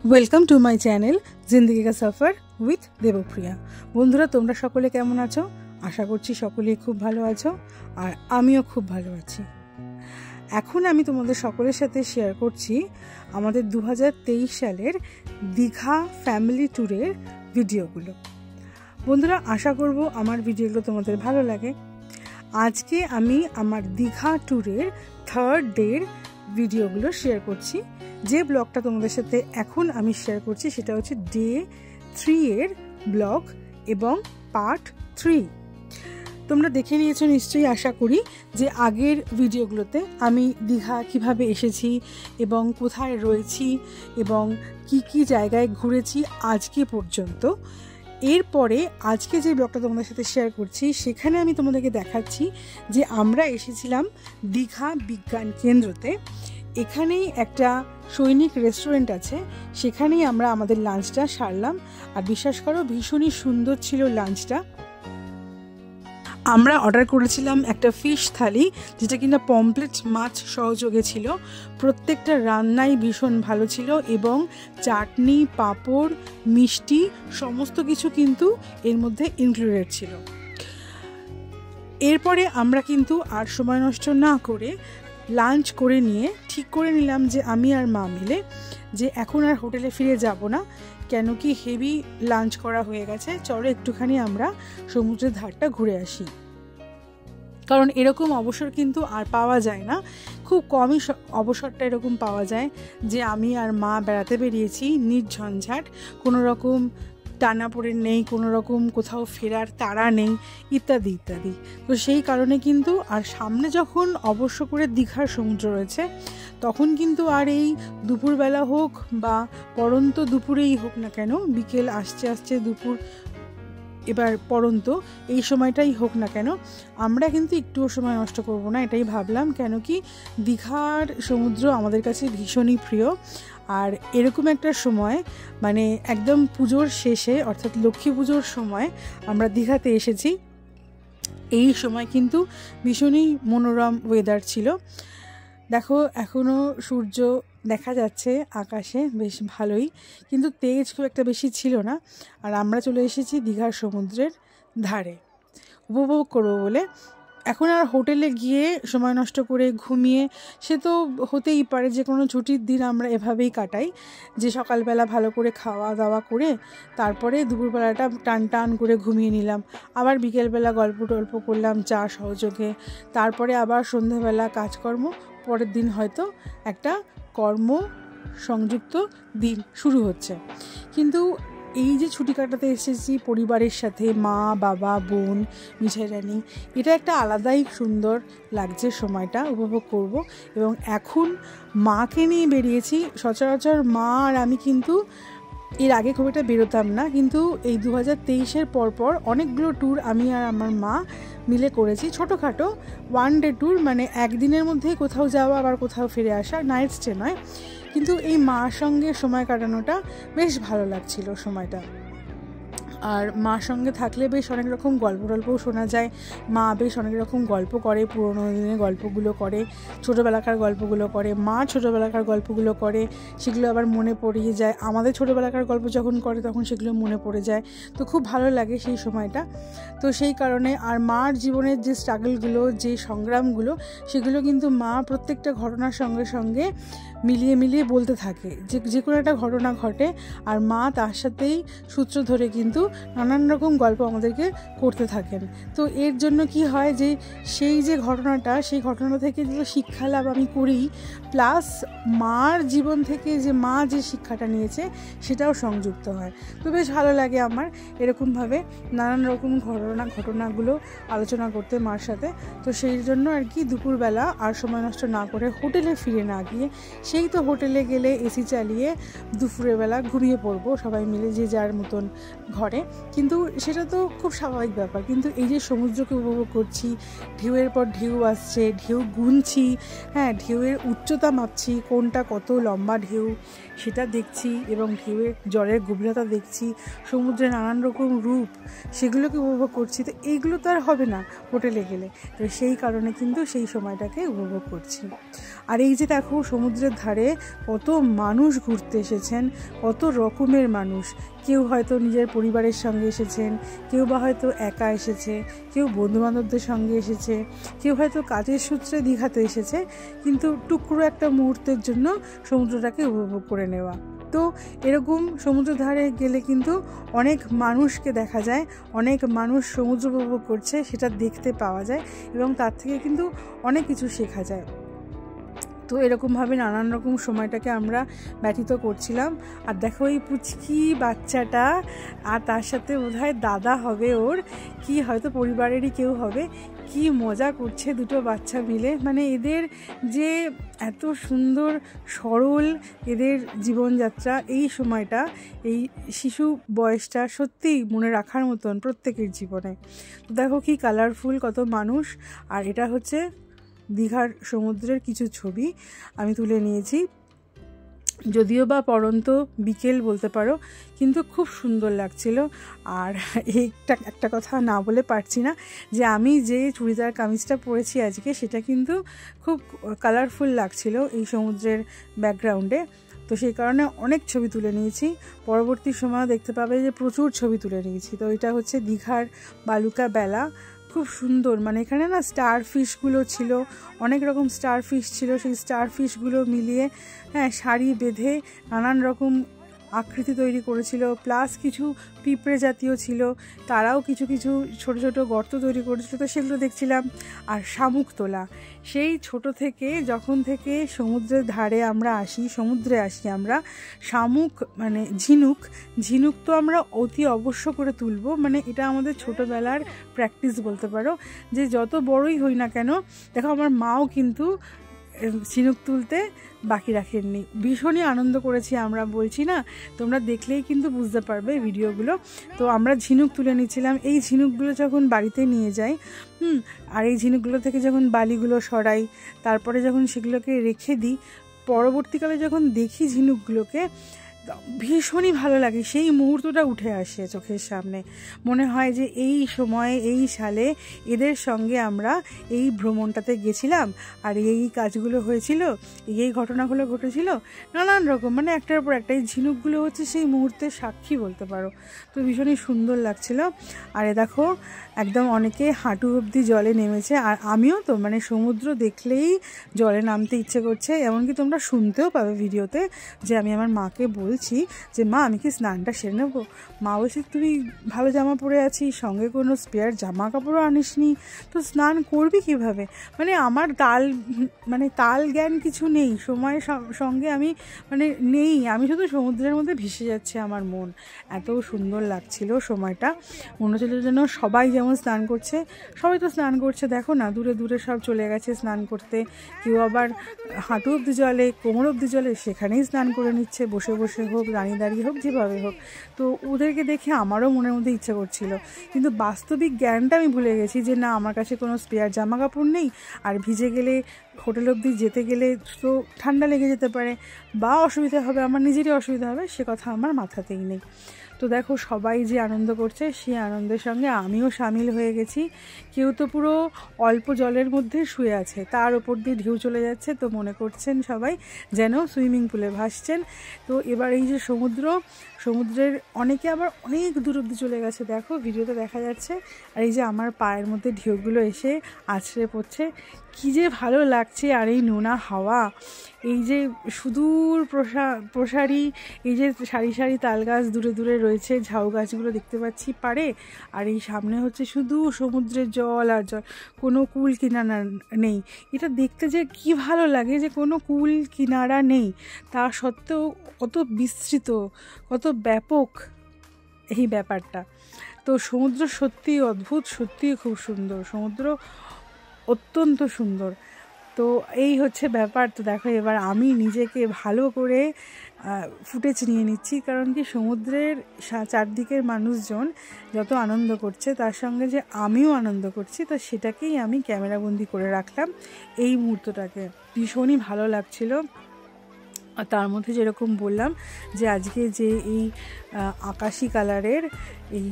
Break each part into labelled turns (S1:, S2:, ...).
S1: Welcome to my channel জিন্দেগি কা সফর with Debapriya. বন্ধুরা, তোমরা সকলে কেমন আছো? আশা করছি সকলেই খুব ভালো আছো, আর আমিও খুব ভালো আছি। এখন আমি তোমাদের সকলের সাথে শেয়ার করছি আমাদের 2023 সালের দীঘা ফ্যামিলি ট্যুরের ভিডিওগুলো। বন্ধুরা, আশা করব আমার ভিডিওগুলো তোমাদের ভালো লাগে। আজকে আমি আমার দীঘা ট্যুরের থার্ড ডের ভিডিওগুলো শেয়ার করছি। যে ব্লগটা তোমাদের সাথে এখন আমি শেয়ার করছি সেটা হচ্ছে ডে 3 এর ব্লগ এবং পার্ট 3। তোমরা দেখে নিয়েছো নিশ্চয়ই, আশা করি, যে আগের ভিডিওগুলোতে আমি দীঘা কিভাবে এসেছি এবং কোথায় রয়েছি এবং কি কি জায়গায় ঘুরেছি আজকে পর্যন্ত। এরপরে আজকে যে ব্লগটা তোমাদের সাথে শেয়ার করছি সেখানে আমি তোমাদেরকে দেখাচ্ছি যে আমরা এসেছিলাম দীঘা বিজ্ঞান কেন্দ্রতে। এখানেই একটা সৈনিক রেস্টুরেন্ট আছে, সেখানেই আমরা আমাদের লাঞ্চটা সারলাম। আর বিশ্বাস করো, ভীষণই সুন্দর ছিল লাঞ্চটা। আমরা অর্ডার করেছিলাম একটা ফিশ থালি, যেটা কিনা পমপ্লেট মাছ সহযোগে ছিল। প্রত্যেকটা রান্নাই ভীষণ ভালো ছিল এবং চাটনি, পাঁপড়, মিষ্টি সমস্ত কিছু কিন্তু এর মধ্যে ইনক্লুডেড ছিল। এরপরে আমরা কিন্তু আর সময় নষ্ট না করে লাঞ্চ করে নিয়ে ঠিক করে নিলাম যে আমি আর মা মিলে যে এখন আর হোটেলে ফিরে যাব না, কেন কি হেভি লাঞ্চ করা হয়ে গেছে, চলো একটুখানি আমরা সমুদ্রের ধারটা ঘুরে আসি। কারণ এরকম অবসর কিন্তু আর পাওয়া যায় না, খুব কমই অবসরটা এরকম পাওয়া যায় যে আমি আর মা বেড়াতে বেরিয়েছি নির্ঝঞ্ঝাট, কোনো রকম টানাপোড়েন নেই, কোনো রকম কোথাও ফেরার তাড়া নেই, ইত্যাদি ইত্যাদি। তো সেই কারণে কিন্তু আর সামনে যখন অবশ্য করে দীঘার সমুদ্র রয়েছে, তখন কিন্তু আর এই দুপুরবেলা হোক বা পরন্ত দুপুরেই হোক না কেন, বিকেল আসছে আসছে দুপুর এবার পরন্ত এই সময়টাই হোক না কেন, আমরা কিন্তু একটুও সময় নষ্ট করব না, এটাই ভাবলাম। কেন কি দীঘার সমুদ্র আমাদের কাছে ভীষণই প্রিয়। আর এরকম একটা সময়, মানে একদম পুজোর শেষে অর্থাৎ লক্ষ্মী পুজোর সময় আমরা দীঘাতে এসেছি। এই সময় কিন্তু ভীষণই মনোরম ওয়েদার ছিল। দেখো, এখনও সূর্য দেখা যাচ্ছে আকাশে বেশ ভালোই, কিন্তু তেজ খুব একটা বেশি ছিল না। আর আমরা চলে এসেছি দীঘার সমুদ্রের ধারে উপভোগ করবো বলে। এখন আর হোটেলে গিয়ে সময় নষ্ট করে ঘুমিয়ে সে তো হতেই পারে, যে কোনো ছুটির দিন আমরা এভাবেই কাটাই, যে সকালবেলা ভালো করে খাওয়া দাওয়া করে তারপরে দুপুরবেলাটা টান টান করে ঘুমিয়ে নিলাম, আবার বিকেলবেলা গল্প টল্প করলাম চা সহযোগে, তারপরে আবার সন্ধ্যাবেলা কাজকর্ম, পরের দিন হয়তো একটা কর্ম সংযুক্ত দিন শুরু হচ্ছে। কিন্তু এই যে ছুটি কাটাতে এসেছি পরিবারের সাথে, মা বাবা বোন মিঠাই রানী, এটা একটা আলাদাই সুন্দর লাগছে, সময়টা উপভোগ করব। এবং এখন মাকে নিয়ে বেরিয়েছি। সচরাচর মা আর আমি কিন্তু এর আগে খুব একটা বেরোতাম না, কিন্তু এই 2023-এর পরপর অনেকগুলো ট্যুর আমি আর আমার মা মিলে করেছি, ছোটোখাটো 1 ডে ট্যুর, মানে একদিনের মধ্যেই কোথাও যাওয়া আবার কোথাও ফিরে আসা, নাইট স্টে নয়। কিন্তু এই মার সঙ্গে সময় কাটানোটা বেশ ভালো লাগছিল সময়টা। আর মার সঙ্গে থাকলে বেশ অনেক রকম গল্প টল্পও শোনা যায়। মা বেশ অনেক রকম গল্প করে, পুরোনো দিনের গল্পগুলো করে, ছোটোবেলাকার গল্পগুলো করে, মা ছোটোবেলাকার গল্পগুলো করে, সেগুলো আবার মনে পড়িয়ে যায়। আমাদের ছোটোবেলাকার গল্প যখন করে তখন সেগুলো মনে পড়ে যায়, তো খুব ভালো লাগে সেই সময়টা। তো সেই কারণে আর মার জীবনের যে স্ট্রাগলগুলো, যে সংগ্রামগুলো, সেগুলো কিন্তু মা প্রত্যেকটা ঘটনার সঙ্গে সঙ্গে মিলিয়ে মিলিয়ে বলতে থাকে। যে কোনো একটা ঘটনা ঘটে আর মা তার সাথেই সূত্র ধরে কিন্তু নানান রকম গল্প আমাদেরকে করতে থাকেন। তো এর জন্য কি হয়, যে সেই যে ঘটনাটা, সেই ঘটনা থেকে যে শিক্ষা লাভ আমি করি, প্লাস মার জীবন থেকে যে মা যে শিক্ষাটা নিয়েছে সেটাও সংযুক্ত হয়। তো বেশ ভালো লাগে আমার এরকমভাবে নানান রকম ঘটনাগুলো আলোচনা করতে মার সাথে। তো সেই জন্য আর কি দুপুরবেলা আর সময় নষ্ট না করে হোটেলে ফিরে না গিয়ে, সেই তো হোটেলে গেলে এসি চালিয়ে দুপুরের বেলা ঘুমিয়ে পড়বো সবাই মিলে যে যার মতন ঘরে, কিন্তু সেটা তো খুব স্বাভাবিক ব্যাপার। কিন্তু এই যে সমুদ্রকে উপভোগ করছি, ঢেউয়ের পর ঢেউ আসছে, ঢেউ গুনছি, হ্যাঁ, ঢেউয়ের উচ্চতা মাপছি, কোনটা কত লম্বা ঢেউ সেটা দেখছি, এবং ঢেউয়ের জলের গভীরতা দেখছি, সমুদ্রের নানান রকম রূপ, সেগুলোকে উপভোগ করছি। তো এইগুলো তো আর হবে না হোটেলে গেলে, তো সেই কারণে কিন্তু সেই সময়টাকে উপভোগ করছি। আর এই যে দেখো সমুদ্রের ধারে কত মানুষ ঘুরতে এসেছেন, কত রকমের মানুষ। কেউ হয়তো নিজের পরিবারের সঙ্গে এসেছেন, কেউ বা হয়তো একা এসেছে, কেউ বন্ধুবান্ধবদের সঙ্গে এসেছে, কেউ হয়তো কাজের সূত্রে দীঘাতে এসেছে, কিন্তু টুকরো একটা মুহূর্তের জন্য সমুদ্রটাকে উপভোগ করে নেওয়া। তো এরকম সমুদ্র ধারে গেলে কিন্তু অনেক মানুষকে দেখা যায়, অনেক মানুষ সমুদ্র উপভোগ করছে সেটা দেখতে পাওয়া যায়, এবং তার থেকে কিন্তু অনেক কিছু শেখা যায়। তো এরকমভাবে নানান রকম সময়টাকে আমরা ব্যতীত করছিলাম। আর দেখো এই পুচকি বাচ্চাটা, আর তার সাথে বোধহয় দাদা হবে ওর, কি হয়তো পরিবারেরই কেউ হবে, কি মজা করছে দুটো বাচ্চা মিলে। মানে এদের যে এত সুন্দর সরল এদের জীবনযাত্রা, এই সময়টা, এই শিশু বয়সটা সত্যিই মনে রাখার মতন প্রত্যেকের জীবনে। তো দেখো কি কালারফুল কত মানুষ। আর এটা হচ্ছে দীঘার সমুদ্রের কিছু ছবি আমি তুলে নিয়েছি, যদিও বা পরন্ত বিকেল বলতে পারো, কিন্তু খুব সুন্দর লাগছিল। আর একটা কথা না বলে পারছি না, যে আমি যে চুড়িদার কামিজটা পরেছি আজকে, সেটা কিন্তু খুব কালারফুল লাগছিল এই সমুদ্রের ব্যাকগ্রাউন্ডে। তো সেই কারণে অনেক ছবি তুলে নিয়েছি, পরবর্তী সময় দেখতে পাবে যে প্রচুর ছবি তুলে নিয়েছি। তো এটা হচ্ছে দীঘার বালুকা বেলা, খুব সুন্দর। মানে এখানে না স্টার ফিশগুলো ছিল, অনেক রকম স্টার ফিশ ছিল, সেই স্টার ফিশগুলো মিলিয়ে সারি বেঁধে নানান রকম আকৃতি তৈরি করেছিল, প্লাস কিছু পিঁপড়ে জাতীয় ছিল, তারাও কিছু কিছু ছোট ছোট গর্ত তৈরি করেছিল, তো সেগুলো দেখছিলাম। আর শামুক তোলা, সেই ছোট থেকে যখন থেকে সমুদ্রের ধারে আমরা আসি, সমুদ্রে আসি আমরা, শামুক মানে ঝিনুক তো আমরা অতি অবশ্য করে তুলব। মানে এটা আমাদের ছোটোবেলার প্র্যাকটিস বলতে পারো, যে যত বড়ই হই না কেন, দেখো আমার মাও কিন্তু ঝিনুক তুলতে বাকি রাখেননি। ভীষণই আনন্দ করেছি আমরা, বলছি না, তোমরা দেখলেই কিন্তু বুঝতে পারবে ভিডিওগুলো। তো আমরা ঝিনুক তুলে নিচ্ছিলাম। এই ঝিনুকগুলো যখন বাড়িতে নিয়ে যাই, আর এই ঝিনুকগুলো থেকে যখন বালিগুলো সরাই, তারপরে যখন সেগুলোকে রেখে দিই, পরবর্তীকালে যখন দেখি ঝিনুকগুলোকে, ভীষণই ভালো লাগে। সেই মুহূর্তটা উঠে আসে চোখের সামনে, মনে হয় যে এই সময়ে এই সালে এদের সঙ্গে আমরা এই ভ্রমণটাতে গেছিলাম, আর এই কাজগুলো হয়েছিল, এই ঘটনাগুলো ঘটেছিল, নানান রকম, মানে একটার পর একটা। এই ঝিনুকগুলো হচ্ছে সেই মুহূর্তের সাক্ষী বলতে পারো। তো ভীষণই সুন্দর লাগছিল। আর এ দেখো একদম অনেকে হাঁটু অবধি জলে নেমেছে, আর আমিও তো মানে সমুদ্র দেখলেই জলে নামতে ইচ্ছে করছে। এমনকি তোমরা শুনতেও পাবে ভিডিওতে যে আমি আমার মাকে বলছি যে মা আমি কি স্নানটা সেরে নেবো। মা বলছে তুই ভালো জামা পরে আছিস, সঙ্গে কোনো স্পেয়ার জামা কাপড়ও আনিসনি, তো স্নান করবি কিভাবে। মানে আমার তাল জ্ঞান কিছু নেই, সময়ের সঙ্গে আমি নেই, আমি শুধু সমুদ্রের মধ্যে ভেসে যাচ্ছে আমার মন। এত সুন্দর লাগছিল সময়টা, মনে হচ্ছিল যেন সবাই যেমন স্নান করছে, সবাই তো স্নান করছে, দেখো না দূরে দূরে সব চলে গেছে স্নান করতে। কেউ আবার হাঁটু অবধি জলে, কোমর অবধি জলে, সেখানেই স্নান করে নিচ্ছে, বসে বসে হোক, দাঁড়িয়ে দাঁড়িয়ে হোক, যেভাবে হোক। তো ওদেরকে দেখে আমারও মনের মধ্যে ইচ্ছে করছিল, কিন্তু বাস্তবিক জ্ঞানটা আমি ভুলে গেছি যে না, আমার কাছে কোনো স্পেয়ার জামা কাপড় নেই, আর ভিজে গেলে হোটেল অবধি যেতে গেলে তো ঠান্ডা লেগে যেতে পারে বা অসুবিধা হবে, আমার নিজেরই অসুবিধা হবে, সে কথা আমার মাথাতেই নেই। তো দেখো সবাই যে আনন্দ করছে, সেই আনন্দের সঙ্গে আমিও সামিল হয়ে গেছি। কেউ তো পুরো অল্প জলের মধ্যে শুয়ে আছে, তার ওপর দিয়ে ঢেউ চলে যাচ্ছে, তো মনে করছেন সবাই যেন সুইমিং পুলে ভাসছেন। তো এবার এই যে সমুদ্রের অনেকে আবার অনেক দূর অবধি চলে গেছে, দেখো ভিডিওতে দেখা যাচ্ছে। আর এই যে আমার পায়ের মধ্যে ঢেউগুলো এসে আছড়ে পড়ছে, কী যে ভালো লাগছে। আর এই নোনা হাওয়া, এই যে সুদূর প্রসারী এই যে সারি সারি তাল গাছ দূরে দূরে রয়েছে, ঝাউ গাছগুলো দেখতে পাচ্ছি পারে, আর এই সামনে হচ্ছে শুধু সমুদ্রের জল আর জল, কোনো কুল কিনারা নেই। এটা দেখতে যে কি ভালো লাগে, যে কোনো কুল কিনারা নেই, তা সত্ত্বেও কত বিস্তৃত, কত ব্যাপক এই ব্যাপারটা। তো সমুদ্র সত্যিই অদ্ভুত, সত্যিই খুব সুন্দর, সমুদ্র অত্যন্ত সুন্দর। তো এই হচ্ছে ব্যাপার। তো দেখো এবার আমি নিজেকে ভালো করে ফুটেজ নিয়ে নিচ্ছি, কারণ কি সমুদ্রের চারদিকের মানুষজন যত আনন্দ করছে, তার সঙ্গে যে আমিও আনন্দ করছি, তো সেটাকেই আমি ক্যামেরাবন্দি করে রাখলাম এই মুহূর্তটাকে। ভীষণই ভালো লাগছিল। তার মধ্যে যেরকম বললাম যে আজকে যে এই আকাশি কালারের এই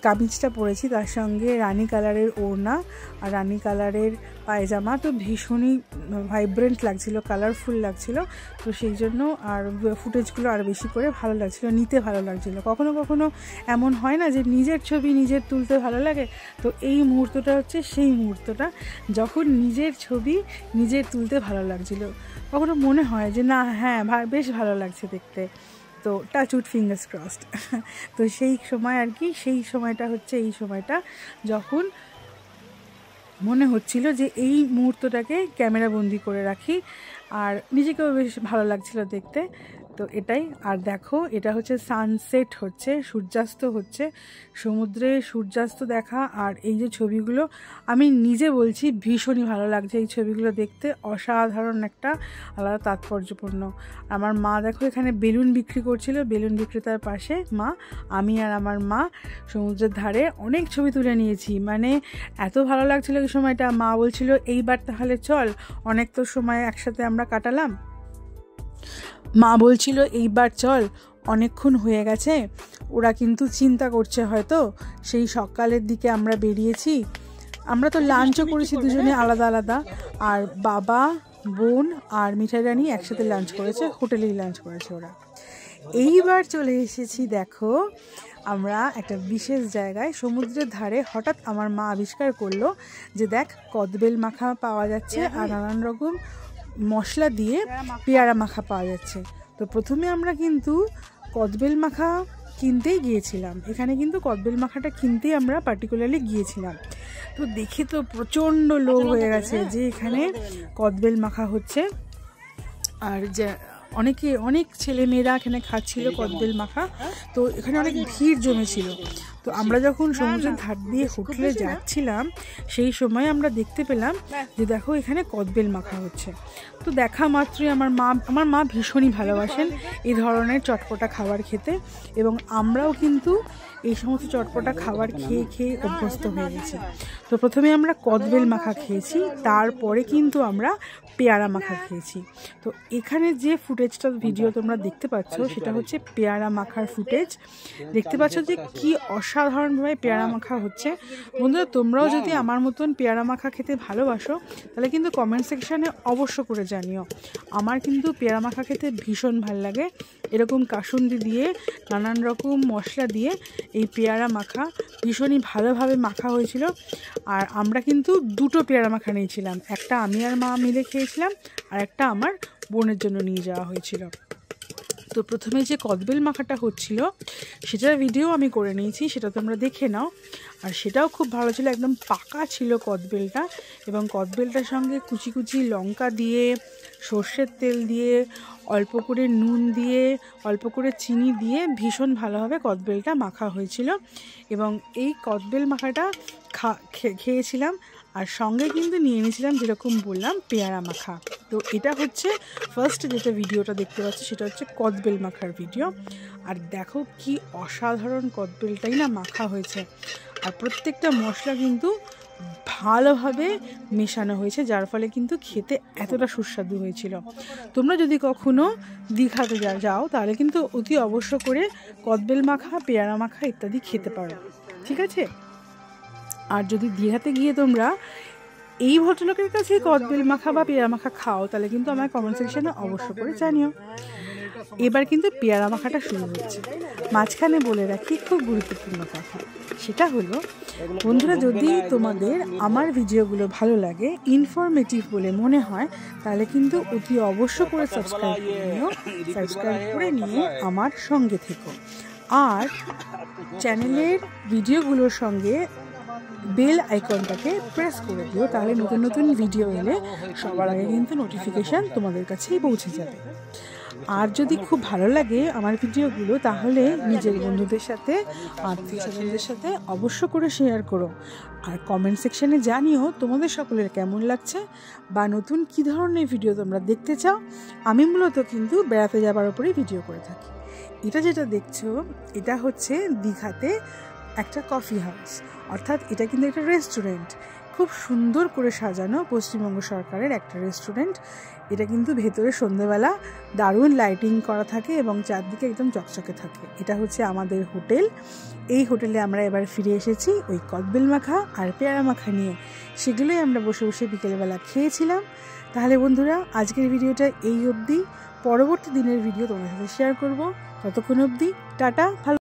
S1: কামিজটা পরেছি, তার সঙ্গে রানী কালারের ওড়না আর রানী কালারের পায়জামা, তো ভীষণই ভাইব্রেন্ট লাগছিল, কালারফুল লাগছিল। তো সেই জন্য আর ফুটেজগুলো আরও বেশি করে ভালো লাগছিল, নিতে ভালো লাগছিল। কখনো কখনো এমন হয় না যে নিজের ছবি নিজের তুলতে ভালো লাগে, তো এই মুহূর্তটা হচ্ছে সেই মুহূর্তটা যখন নিজের ছবি নিজের তুলতে ভালো লাগছিল। কখনো মনে হয় যে না হ্যাঁ বেশ ভালো লাগছে দেখতে, তো টাচ উড ফিঙ্গার্স ক্রসড। তো সেই সময় আর কি, সেই সময়টা হচ্ছে এই সময়টা যখন মনে হচ্ছিল যে এই মুহূর্তটাকে ক্যামেরা বন্দি করে রাখি, আর নিজেকেও বেশ ভালো লাগছিল দেখতে। তো এটাই। আর দেখো এটা হচ্ছে সানসেট হচ্ছে, সূর্যাস্ত হচ্ছে, সমুদ্রে সূর্যাস্ত দেখা। আর এই যে ছবিগুলো আমি নিজে বলছি ভীষণই ভালো লাগছে এই ছবিগুলো দেখতে, অসাধারণ একটা আলাদা তাৎপর্যপূর্ণ। আমার মা দেখো এখানে বেলুন বিক্রি করছিল, বেলুন বিক্রেতার পাশে মা, আমি আর আমার মা সমুদ্রের ধারে অনেক ছবি তুলে নিয়েছি। মানে এত ভালো লাগছিল এই সময়টা। মা বলছিল এইবার তাহলে চল, অনেক তো সময় একসাথে আমরা কাটালাম। মা বলছিল এইবার চল, অনেকক্ষণ হয়ে গেছে। ওরা কিন্তু চিন্তা করছে হয়তো, সেই সকালের দিকে আমরা বেরিয়েছি, আমরা তো লাঞ্চও করেছি দুজনে আলাদা আলাদা, আর বাবা বোন আর মিঠাই রানী একসাথে লাঞ্চ করেছে, হোটেলেই লাঞ্চ করেছে ওরা। এইবার চলে এসেছি দেখো আমরা একটা বিশেষ জায়গায়, সমুদ্রের ধারে। হঠাৎ আমার মা আবিষ্কার করলো যে দেখ কদবেল মাখা পাওয়া যাচ্ছে আর নানান রকম মশলা দিয়ে পেয়ারা মাখা পাওয়া যাচ্ছে। তো প্রথমে আমরা কিন্তু কদবেল মাখা কিনতেই গিয়েছিলাম, এখানে কিন্তু কদবেল মাখাটা কিনতেই আমরা পার্টিকুলারলি গিয়েছিলাম। তো দেখে তো প্রচণ্ড লোভ হয়ে গেছে যে এখানে কদবেল মাখা হচ্ছে, আর যে অনেক ছেলে মেয়েরা এখানে খাচ্ছিল কদবেল মাখা। তো এখানে অনেক ভিড় জমেছিল। তো আমরা যখন সমুদ্রের ধার দিয়ে হোটেলে যাচ্ছিলাম সেই সময় আমরা দেখতে পেলাম যে দেখো এখানে কদবেল মাখা হচ্ছে। তো দেখা মাত্রই আমার মা ভীষণই ভালোবাসেন এই ধরনের চটপটা খাবার খেতে, এবং আমরাও কিন্তু এই সমস্ত চটপটা খাবার খেয়ে খেয়ে অভ্যস্ত হয়ে গেছি। তো প্রথমে আমরা কদবেল মাখা খেয়েছি, তারপরে কিন্তু আমরা পেয়ারা মাখা খেয়েছি। তো এখানে যে ফুটেজটা ভিডিও তোমরা দেখতে পাচ্ছ সেটা হচ্ছে পেয়ারা মাখার ফুটেজ। দেখতে পাচ্ছ যে কি অসাধারণভাবে পেয়ারা মাখা হচ্ছে। বন্ধুরা তোমরাও যদি আমার মতন পেয়ারা মাখা খেতে ভালোবাসো তাহলে কিন্তু কমেন্ট সেকশানে অবশ্য করে জানিও। আমার কিন্তু পেয়ারা মাখা খেতে ভীষণ ভালো লাগে। এরকম কাসুন্দি দিয়ে নানান রকম মশলা দিয়ে এই পেয়ারা মাখা ভীষণই ভালোভাবে মাখা হয়েছিল। আর আমরা কিন্তু দুটো পেয়ারা মাখা নিয়েছিলাম, একটা আমি আর মা মিলে খেয়েছিলাম আর একটা আমার বোনের জন্য নিয়ে যাওয়া হয়েছিল। তো প্রথমে যে কদবেল মাখাটা হচ্ছিল সেটার ভিডিও আমি করে নিয়েছি, সেটা তোমরা দেখে নাও। আর সেটাও খুব ভালো ছিল, একদম পাকা ছিল কদবেলটা, এবং কদবেলটার সঙ্গে কুচি কুচি লঙ্কা দিয়ে, সর্ষের তেল দিয়ে, অল্প করে নুন দিয়ে, অল্প করে চিনি দিয়ে ভীষণ ভালোভাবে কদবেলটা মাখা হয়েছিল। এবং এই কদবেল মাখাটা খেয়েছিলাম, আর সঙ্গে কিন্তু নিয়ে নিয়েছিলাম যেরকম বললাম পেয়ারা মাখা। তো এটা হচ্ছে ফার্স্ট যেটা ভিডিওটা দেখতে পাচ্ছি সেটা হচ্ছে কদবেল মাখার ভিডিও। আর দেখো কি অসাধারণ কদবেলটাই না মাখা হয়েছে, আর প্রত্যেকটা মশলা কিন্তু ভালোভাবে মেশানো হয়েছে, যার ফলে কিন্তু খেতে এতটা সুস্বাদু হয়েছিল। তোমরা যদি কখনো দীঘাতে যাও তাহলে কিন্তু অতি অবশ্য করে কদবেল মাখা, পেয়ারা মাখা ইত্যাদি খেতে পারো, ঠিক আছে? আর যদি দীঘাতে গিয়ে তোমরা এই ভদ্রলোকের কাছে কদবেল মাখা বা পেয়ারা মাখা খাও তাহলে কিন্তু আমার কমেন্ট সেকশনে অবশ্য করে জানিও। এবার কিন্তু পেয়ারা মাখাটা শুরু হচ্ছে। মাঝখানে বলে রাখি খুব গুরুত্বপূর্ণ কথা, সেটা হলো বন্ধুরা যদি তোমাদের আমার ভিডিওগুলো ভালো লাগে, ইনফরমেটিভ বলে মনে হয়, তাহলে কিন্তু অতি অবশ্য করে সাবস্ক্রাইব করে নিয়ে আমার সঙ্গে থেকো। আর চ্যানেলের ভিডিওগুলোর সঙ্গে বেল আইকনটাকে প্রেস করে দিও, তাহলে নতুন নতুন ভিডিও এলে সবার আগে কিন্তু নোটিফিকেশান তোমাদের কাছেই পৌঁছে যাবে। আর যদি খুব ভালো লাগে আমার ভিডিওগুলো তাহলে নিজের বন্ধুদের সাথে, আত্মীয় স্বজনদের সাথে অবশ্য করে শেয়ার করো। আর কমেন্ট সেকশানে জানিও তোমাদের সকলের কেমন লাগছে বা নতুন কী ধরনের ভিডিও তোমরা দেখতে চাও। আমি মূলত কিন্তু বেড়াতে যাবার উপরেই ভিডিও করে থাকি। এটা যেটা দেখছো এটা হচ্ছে দীঘাতে একটা কফি হাউস, অর্থাৎ এটা কিন্তু একটা রেস্টুরেন্ট। খুব সুন্দর করে সাজানো পশ্চিমবঙ্গ সরকারের একটা রেস্টুরেন্ট। এটা কিন্তু ভেতরে সন্ধ্যেবেলা দারুণ লাইটিং করা থাকে এবং চারদিকে একদম চকচকে থাকে। এটা হচ্ছে আমাদের হোটেল। এই হোটেলে আমরা এবার ফিরে এসেছি ওই কদবেল মাখা আর পেয়ারা মাখা নিয়ে। সেগুলোই আমরা বসে বসে বিকেলবেলা খেয়েছিলাম। তাহলে বন্ধুরা, আজকের ভিডিওটা এই অবধি। পরবর্তী দিনের ভিডিও তোমাদের সাথে শেয়ার করব। ততক্ষণ অবধি টাটা। ভালো